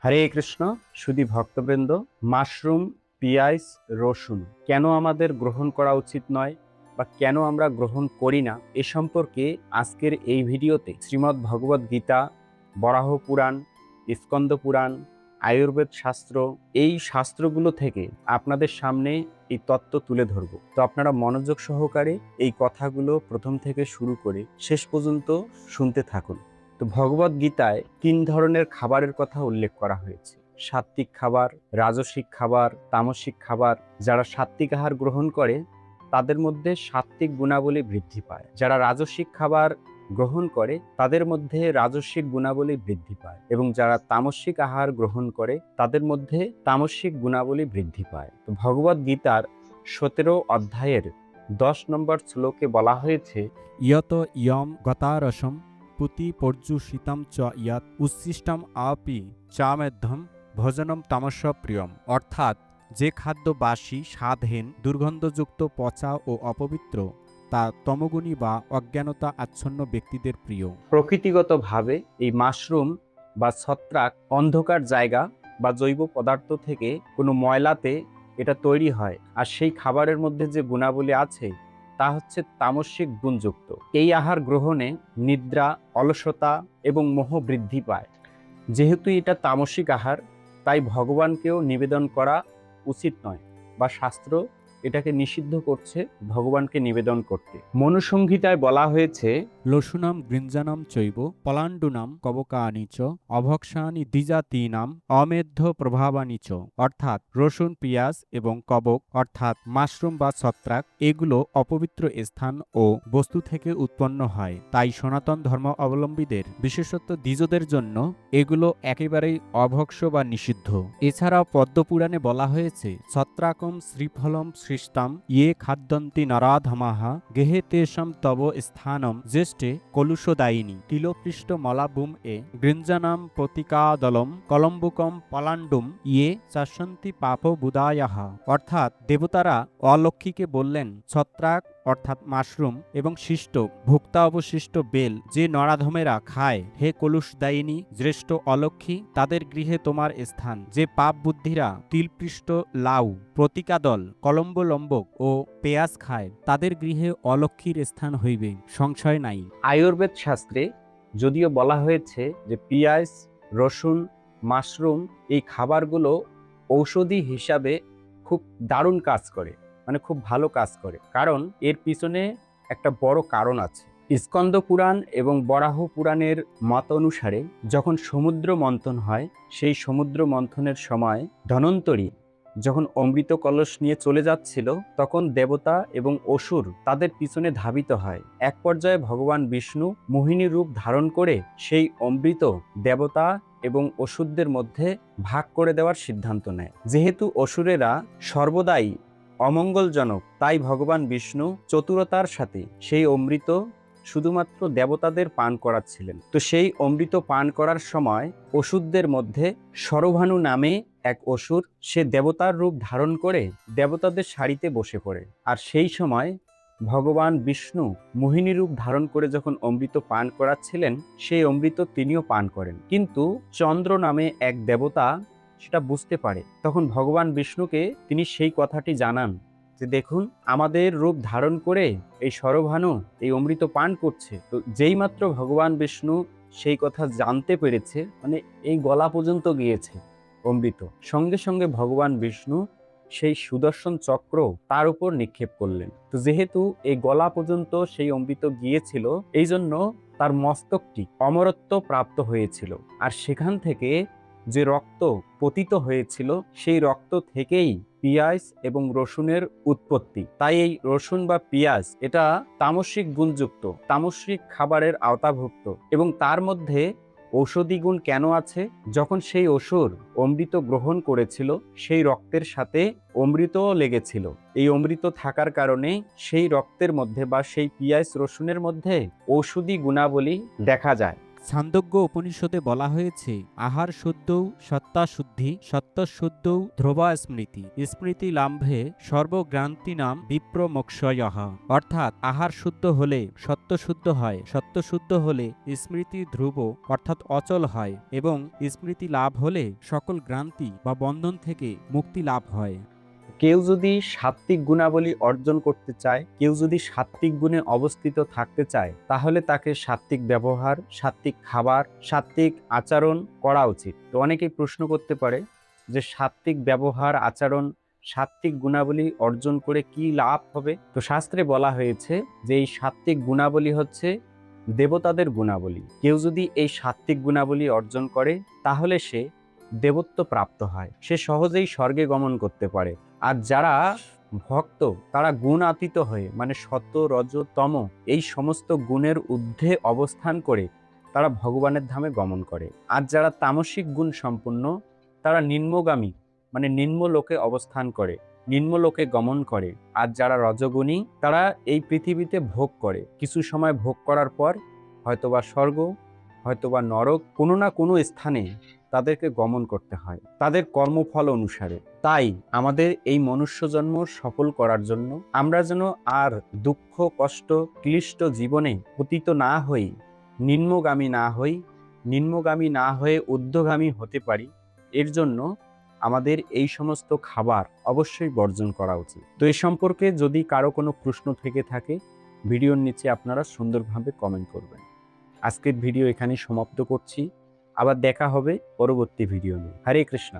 হরে কৃষ্ণ। সুধী ভক্তবৃন্দ, মাশরুম, পিঁয়াজ, রসুন কেন আমাদের গ্রহণ করা উচিত নয় বা কেন আমরা গ্রহণ করি না, এ সম্পর্কে আজকের এই ভিডিওতে শ্রীমদ্ ভগবদ গীতা, বরাহ পুরাণ, স্কন্দ পুরাণ, আয়ুর্বেদ শাস্ত্র, এই শাস্ত্রগুলো থেকে আপনাদের সামনে এই তত্ত্ব তুলে ধরব। তো আপনারা মনোযোগ সহকারে এই কথাগুলো প্রথম থেকে শুরু করে শেষ পর্যন্ত শুনতে থাকুন। তো ভগবদ গীতায় 3 ধরনের খাবারের কথা উল্লেখ করা হয়েছে: সাত্ত্বিক খাবার, রাজসিক খাবার, তামসিক খাবার। যারা সাত্ত্বিক আহার গ্রহণ করে তাদের মধ্যে সাত্ত্বিক গুণাবলী বৃদ্ধি পায়, যারা রাজসিক খাবার গ্রহণ করে তাদের মধ্যে রাজসিক গুণাবলী বৃদ্ধি পায়, এবং যারা তামসিক আহার গ্রহণ করে তাদের মধ্যে তামসিক গুণাবলী বৃদ্ধি পায়। তো ভগবদ গীতার 17 অধ্যায়ের 10 নম্বর শ্লোকে বলা হয়েছে, ইয়ত ইয়ম গতারসম পুতি পর্যুষিতম চ ইয়াত উচ্ছিষ্টম আপি চামেধ্যম ভোজনম তামস্য প্রিয়ম। অর্থাৎ, যে খাদ্য বাসি, স্বাদহীন, দুর্গন্ধযুক্ত, পচা ও অপবিত্র, তা তমগুণী বা অজ্ঞানতা আচ্ছন্ন ব্যক্তিদের প্রিয়। প্রকৃতিগতভাবে এই মাশরুম বা ছত্রাক অন্ধকার জায়গা বা জৈব পদার্থ থেকে কোনো ময়লাতে এটা তৈরি হয়, আর সেই খাবারের মধ্যে যে গুণাবলী আছে তা হচ্ছে তামসিক গুণযুক্ত। এই আহার গ্রহণে নিদ্রা, অলসতা এবং মোহ বৃদ্ধি পায়। যেহেতু এটা তামসিক আহার, তাই ভগবানকেও নিবেদন করা উচিত নয়, বা শাস্ত্র এটাকে নিষিদ্ধ করছে ভগবানকে নিবেদন করতে। মনুসংহিতায় বলা হয়েছে, লসুনাম গৃঞ্জানাম চৈব পলাণ্ডুনাম কবকানি চ অভক্ষানি দ্বিজাতীনাম অমেধ্য প্রভাবানি চ। অর্থাৎ, রসুন, পেঁয়াজ এবং কবক অর্থাৎ মাশরুম বা ছত্রাক, এগুলো অপবিত্র স্থান ও বস্তু থেকে উৎপন্ন হয়। তাই সনাতন ধর্ম অবলম্বীদের, বিশেষত দ্বিজদের জন্য এগুলো একেবারেই অভক্ষ্য বা নিষিদ্ধ। এছাড়াও পদ্মপুরাণে বলা হয়েছে, ছত্রাকম শ্রীফলম সৃষ্টাম ইয়ে খাদ্যন্তি নরাধমাহা গেহে তেষাম তব স্থানম জ্যেষ্ঠে কলুষদায়িনী তিলপৃষ্ঠ মলাবুম এ গৃঞ্জানাম প্রতিকাদলম কলম্বুকম পলাণ্ডুম ইয়ে চাষন্তি পাপ বুদায়াহা। অর্থাৎ, দেবতারা অলক্ষ্মীকে বললেন, ছত্রাক অর্থাৎ মাশরুম এবং শিষ্ট ভুক্তা অবশিষ্ট বেল যে নরাধমেরা খায়, হে কলুষদায়িনী জ্যেষ্ঠ অলক্ষ্মী, তাদের গৃহে তোমার স্থান। যে পাপ বুদ্ধিরা তিলপৃষ্ঠ, লাউ, প্রতিকাদল, কলম্বলম্বক ও পেঁয়াজ খায়, তাদের গৃহে অলক্ষ্মীর স্থান হইবে, সংশয় নাই। আয়ুর্বেদ শাস্ত্রে যদিও বলা হয়েছে যে পিঁয়াজ, রসুন, মাশরুম এই খাবারগুলো ঔষধি হিসাবে খুব দারুণ কাজ করে, মানে খুব ভালো কাজ করে, কারণ এর পিছনে একটা বড় কারণ আছে। স্কন্দ পুরাণ এবং বরাহ পুরাণের মত অনুসারে যখন সমুদ্র মন্থন হয়, সেই সমুদ্র মন্থনের সময় ধন্বন্তরী যখন অমৃত কলস নিয়ে চলে যাচ্ছিল, তখন দেবতা এবং অসুর তাদের পিছনে ধাবিত হয়। এক পর্যায়ে ভগবান বিষ্ণু মোহিনী রূপ ধারণ করে সেই অমৃত দেবতা এবং অসুরদের মধ্যে ভাগ করে দেওয়ার সিদ্ধান্ত নেয়। যেহেতু অসুরেরা সর্বদাই অমঙ্গলজনক, তাই ভগবান বিষ্ণু চতুরতার সাথে সেই অমৃত শুধুমাত্র দেবতাদের পান করাচ্ছিলেন। তো সেই অমৃত পান করার সময় অসুরদের মধ্যে শরভানু নামে এক অসুর, সে দেবতার রূপ ধারণ করে দেবতাদের সারিতে বসে পড়ে। আর সেই সময় ভগবান বিষ্ণু মোহিনী রূপ ধারণ করে যখন অমৃত পান করাচ্ছিলেন, সেই অমৃত তিনিও পান করেন। কিন্তু চন্দ্র নামে এক দেবতা সেটা বুঝতে পারে। তখন ভগবান বিষ্ণুকে তিনি সেই কথাটি জানান যে, দেখুন, আমাদের রূপ ধারণ করে এই শরভানু এই অমৃত পান করছে। তো যেই মাত্র ভগবান বিষ্ণু সেই কথা জানতে পেরেছে, মানে এই গলা পর্যন্ত গিয়েছে অমৃত, সঙ্গে সঙ্গে ভগবান বিষ্ণু সেই সুদর্শন চক্র তার উপর নিক্ষেপ করলেন। তো যেহেতু এই গলা পর্যন্ত সেই অমৃত গিয়েছিল, এই জন্য তার মস্তকটি অমরত্ব প্রাপ্ত হয়েছিল। আর সেখান থেকে যে রক্ত পতিত হয়েছিল, সেই রক্ত থেকেই পিঁয়াজ এবং রসুনের উৎপত্তি। তাই এই রসুন বা পিঁয়াজ এটা তামসিক গুণযুক্ত, তামসিক খাবারের আওতাভুক্ত। এবং তার মধ্যে ঔষধি গুণ কেন আছে? যখন সেই অসুর অমৃত গ্রহণ করেছিল, সেই রক্তের সাথে অমৃতও লেগেছিল। এই অমৃত থাকার কারণে সেই রক্তের মধ্যে বা সেই পিঁয়াজ রসুনের মধ্যে ঔষধি গুণাবলী দেখা যায়। ছান্দোগ্য উপনিষদে বলা হয়েছে, আহার শুদ্ধৌ সত্তা শুদ্ধি, সত্য শুদ্ধৌ ধ্রুবা স্মৃতি, স্মৃতি লাম্ভে সর্বগ্রান্তি নাম বিপ্র মোক্ষয়ঃ। অর্থাৎ আহার শুদ্ধ হলে সত্য শুদ্ধ হয়, সত্য শুদ্ধ হলে স্মৃতি ধ্রুব অর্থাৎ অচল হয় এবং স্মৃতি লাভ হলে সকল গ্রান্তি বা বন্ধন থেকে মুক্তি লাভ হয়। কেউ যদি সাত্ত্বিক গুণাবলী অর্জন করতে চায়, কেউ যদি সাত্ত্বিক গুণে অবস্থিত থাকতে চায়, তাহলে তাকে সাত্ত্বিক ব্যবহার, সাত্ত্বিক খাবার, সাত্ত্বিক আচরণ করা উচিত। তো অনেকেই প্রশ্ন করতে পারে যে সাত্ত্বিক ব্যবহার, আচরণ, সাত্ত্বিক গুণাবলী অর্জন করে কি লাভ হবে? তো শাস্ত্রে বলা হয়েছে যে এই সাত্ত্বিক গুণাবলী হচ্ছে দেবতাদের গুণাবলী। কেউ যদি এই সাত্ত্বিক গুণাবলী অর্জন করে তাহলে সে দেবত্ব প্রাপ্ত হয়, সে সহজেই স্বর্গে গমন করতে পারে। আর যারা ভক্ত তারা গুণাতীত হয়ে মানে সত্য, রজ, তম এই সমস্ত গুণের ঊর্ধ্বে অবস্থান করে তারা ভগবানের ধামে গমন করে। আর যারা তামসিক গুণ সম্পন্ন তারা নিম্নগামী মানে নিম্ন লোকে অবস্থান করে, নিম্ন লোকে গমন করে। আর যারা রজগুণী তারা এই পৃথিবীতে ভোগ করে, কিছু সময় ভোগ করার পর হয়তোবা স্বর্গ, হয়তোবা নরক, কোনো না কোনো স্থানে তাদেরকে গমন করতে হয় তাদের কর্মফল অনুসারে। তাই আমাদের এই মনুষ্য জন্ম সফল করার জন্য আমরা যেন আর দুঃখ, কষ্ট, ক্লিষ্ট জীবনে পতিত না হই, নিম্নগামী না হয়ে ঊর্ধ্বগামী হতে পারি, এর জন্য আমাদের এই সমস্ত খাবার অবশ্যই বর্জন করা উচিত। তো এই সম্পর্কে যদি কারো কোনো প্রশ্ন থেকে থাকে ভিডিওর নিচে আপনারা সুন্দরভাবে কমেন্ট করবেন। আজকের ভিডিও এখানেই সমাপ্ত করছি। আবার দেখা হবে পরবর্তী ভিডিও নিয়ে। হরে কৃষ্ণ।